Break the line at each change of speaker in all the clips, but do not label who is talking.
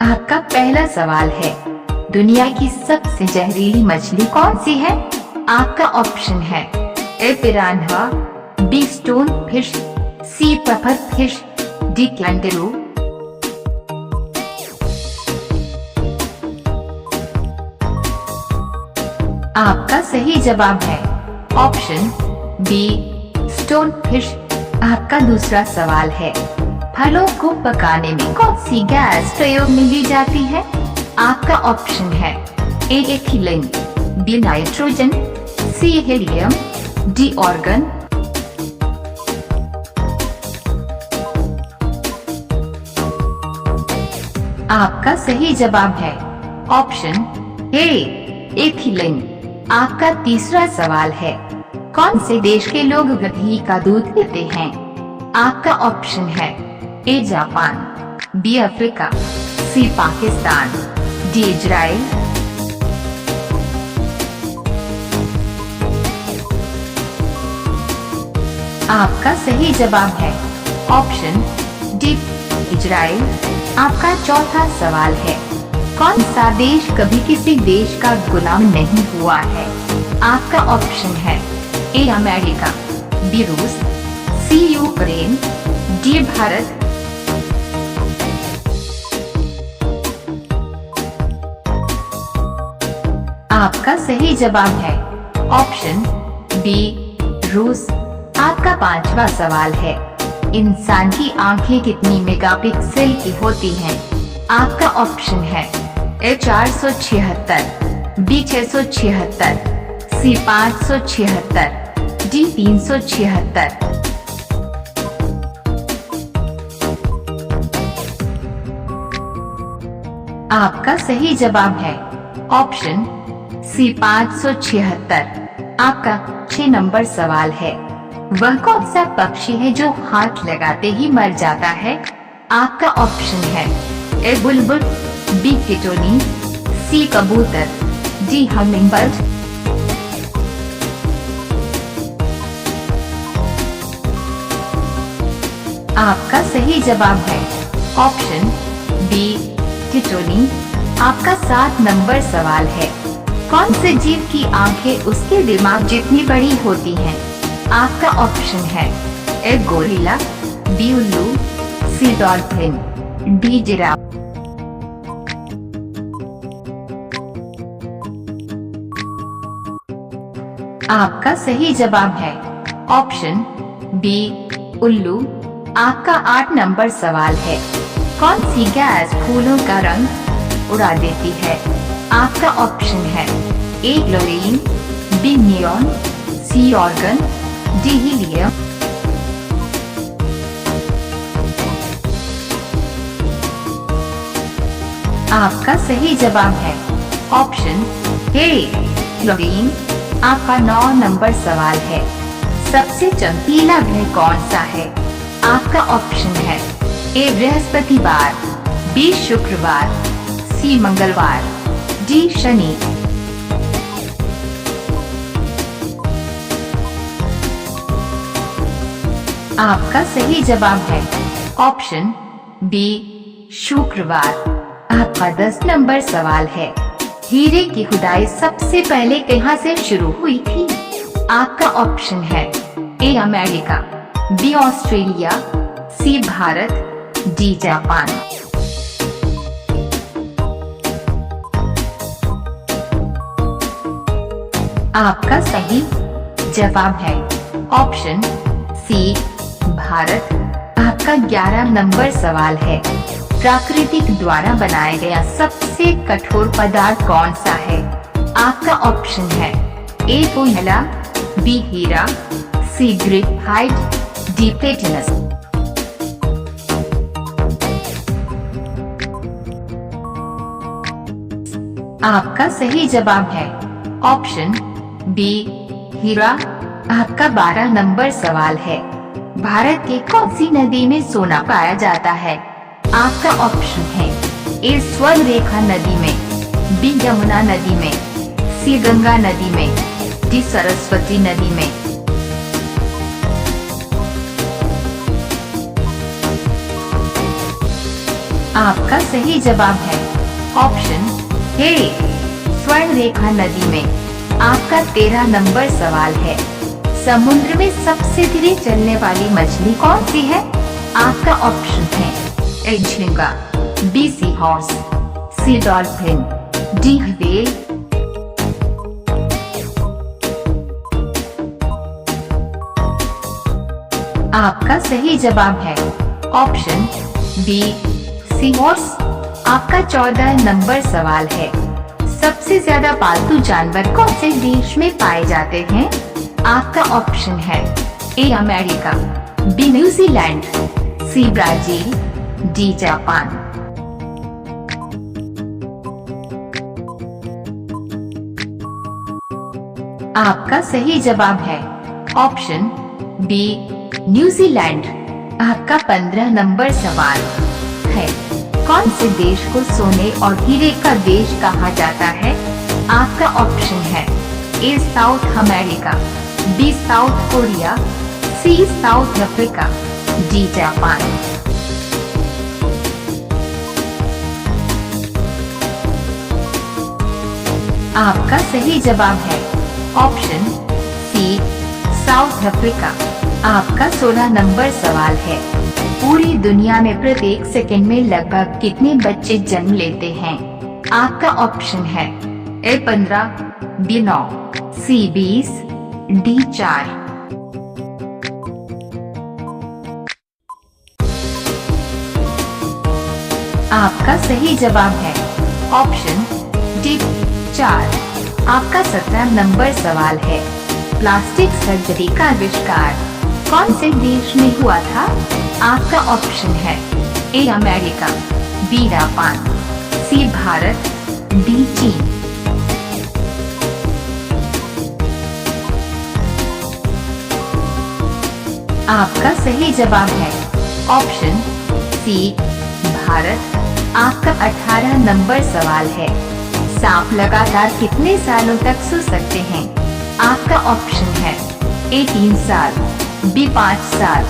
आपका पहला सवाल है, दुनिया की सबसे जहरीली मछली कौन सी है? आपका ऑप्शन है ए पिरान्हा, बी स्टोन फिश, सी पफर फिश, डी कैंगरू। आपका सही जवाब है ऑप्शन बी स्टोन फिश। आपका दूसरा सवाल है, फलों को पकाने में कौन सी गैस प्रयोग में ली जाती है? आपका ऑप्शन है ए एथिलीन, बी नाइट्रोजन, सी हीलियम, डी ऑर्गन। आपका सही जवाब है ऑप्शन ए एथिलीन। आपका तीसरा सवाल है, कौन से देश के लोग घी का दूध पीते हैं? आपका ऑप्शन है A Japan, B Africa, C Pakistan, D Israel. आपका सही जवाब है ऑप्शन डी इजराइल। आपका चौथा सवाल है, कौन सा देश कभी किसी देश का गुलाम नहीं हुआ है? आपका ऑप्शन है ए अमेरिका, बी रूस, सी यूक्रेन, डी भारत। आपका सही जवाब है ऑप्शन बी रूस। आपका पांचवा सवाल है, इंसान की आंखें कितनी मेगापिक्सल की होती हैं? आपका ऑप्शन है ए 476, बी 676, सी 576, डी 376। आपका सही जवाब है ऑप्शन सी 576। आपका 6 नंबर सवाल है, वह कौन सा पक्षी है जो हाथ लगाते ही मर जाता है? आपका ऑप्शन है ए बुलबुल, बी टिटोनी, सी कबूतर, डी हमिंगबर्ड। आपका सही जवाब है ऑप्शन बी टिटोनी। आपका 7 नंबर सवाल है, कौन से जीव की आंखें उसके दिमाग जितनी बड़ी होती हैं? आपका ऑप्शन है ए गोरिल्ला, बी उल्लू, सी डॉल्फिन, डी जिराफ। आपका सही जवाब है ऑप्शन बी उल्लू। आपका 8 नंबर सवाल है, कौन सी गैस फूलों का रंग उड़ा देती है? आपका ऑप्शन है ए क्लोरीन, बी नियॉन, सी ऑर्गन, डी हीलियम। आपका सही जवाब है ऑप्शन ए क्लोरीन। आपका 9 नंबर सवाल है, सबसे चमकीला ग्रह कौन सा है? आपका ऑप्शन है ए बृहस्पतिवार, बी शुक्रवार, सी मंगलवार, डी शनि। आपका सही जवाब है ऑप्शन बी शुक्रवार। आपका 10 नंबर सवाल है, हीरे की खुदाई सबसे पहले कहां से शुरू हुई थी? आपका ऑप्शन है A America, B Australia, C Bharat, D Japan. आपका सही जवाब है ऑप्शन सी भारत। आपका 11 नंबर सवाल है, प्राकृतिक द्वारा बनाया गया सबसे कठोर पदार्थ कौन सा है? आपका ऑप्शन है ए कोयला, बी हीरा, सी ग्रेफाइट, डी प्लेटिनस। आपका सही जवाब है ऑप्शन बी हीरा। आपका 12 नंबर सवाल है, भारत के कौन सी नदी में सोना पाया जाता है? आपका ऑप्शन है ए स्वर्ण रेखा नदी में, बी यमुना नदी में, सी गंगा नदी में, डी सरस्वती नदी में। आपका सही जवाब है ऑप्शन ए स्वर्ण रेखा नदी में। आपका 13 नंबर सवाल है, समुद्र में सबसे धीरे चलने वाली मछली कौन सी है? आपका ऑप्शन है ए झींगा, बी सी हॉर्स, सी डॉल्फिन, डी व्हेल। आपका सही जवाब है ऑप्शन बी सी हॉर्स। आपका 14 नंबर सवाल है, सबसे ज्यादा पालतू जानवर कौन से देश में पाए जाते हैं? आपका ऑप्शन है A America, B New Zealand, C Brazil, D Japan. आपका सही जवाब है ऑप्शन बी न्यूजीलैंड। आपका 15 नंबर सवाल है, कौन से देश को सोने और हीरे का देश कहा जाता है? आपका ऑप्शन है A South America, B South Korea, C South Africa, D Japan. आपका सही जवाब है ऑप्शन सी साउथ अफ्रीका। आपका 16 नंबर सवाल है, पूरी दुनिया में प्रत्येक सेकंड में लगभग कितने बच्चे जन्म लेते हैं? आपका ऑप्शन है ए 15, बी 9, सी 20, डी 4। आपका सही जवाब है ऑप्शन डी 4। आपका 17 नंबर सवाल है, प्लास्टिक सर्जरी का आविष्कार कौन से देश में हुआ था? आपका ऑप्शन है A America, B Japan, C Bharat, D चीन। आपका सही जवाब है ऑप्शन सी भारत। आपका 18 नंबर सवाल है, सांप लगातार कितने सालों तक सो सकते हैं? आपका ऑप्शन है ए 3 साल, बी 5 साल,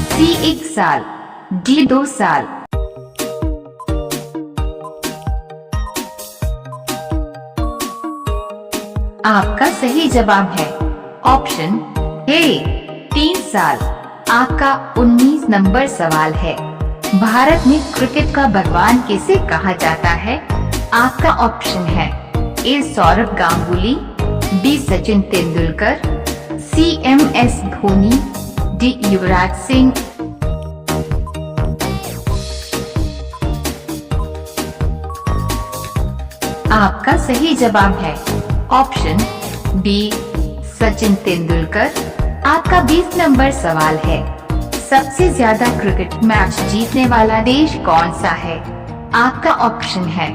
सी 1 साल, डी 2 साल। आपका सही जवाब है ऑप्शन ए 3 साल। आपका 19 नंबर सवाल है, भारत में क्रिकेट का भगवान किसे कहा जाता है? आपका ऑप्शन है A Saurav Ganguly, B Sachin Tendulkar, C M S Dhoni, D Yuvraj Singh. आपका सही जवाब है ऑप्शन बी सचिन तेंदुलकर। आपका 20 नंबर सवाल है, सबसे ज्यादा क्रिकेट मैच जीतने वाला देश कौन सा है? आपका ऑप्शन है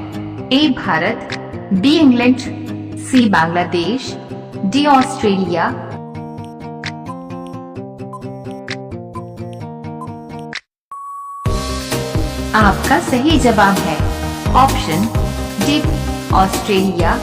ए भारत, बी इंग्लैंड, सी बांग्लादेश, डी ऑस्ट्रेलिया। आपका सही जवाब है ऑप्शन डी ऑस्ट्रेलिया।